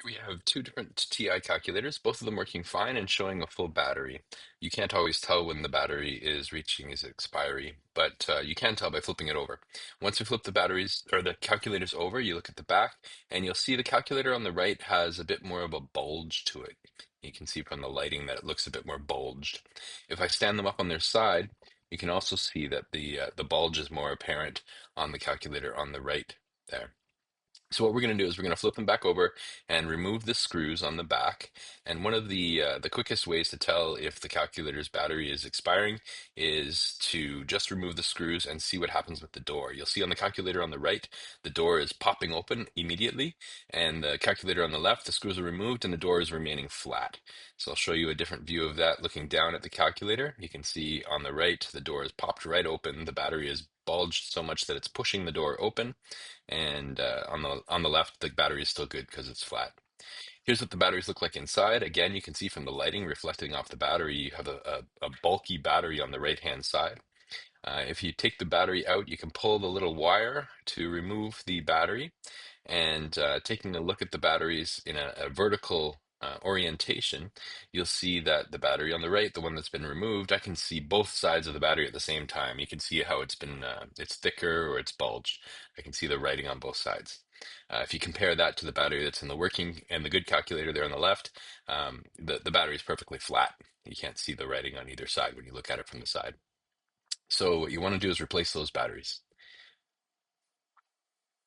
We have two different TI calculators, both of them working fine and showing a full battery. You can't always tell when the battery is reaching its expiry, but you can tell by flipping it over. Once you flip the batteries or the calculators over, you look at the back and you'll see the calculator on the right has a bit more of a bulge to it. You can see from the lighting that it looks a bit more bulged. If I stand them up on their side, you can also see that the bulge is more apparent on the calculator on the right there. So what we're going to do is we're going to flip them back over and remove the screws on the back. And one of the quickest ways to tell if the calculator's battery is expiring is to just remove the screws and see what happens with the door. You'll see on the calculator on the right, the door is popping open immediately, and the calculator on the left, the screws are removed and the door is remaining flat. So I'll show you a different view of that looking down at the calculator. You can see on the right, the door is popped right open. The battery is bulged so much that it's pushing the door open. And on the left, the battery is still good because it's flat. Here's what the batteries look like inside. Again, you can see from the lighting reflecting off the battery, you have a bulky battery on the right-hand side. If you take the battery out, you can pull the little wire to remove the battery. And taking a look at the batteries in a vertical orientation, you'll see that the battery on the right, the one that's been removed, I can see both sides of the battery at the same time. You can see how it's thicker or it's bulged. I can see the writing on both sides. If you compare that to the battery that's in the working and the good calculator there on the left, the battery is perfectly flat. You can't see the writing on either side when you look at it from the side. So what you want to do is replace those batteries.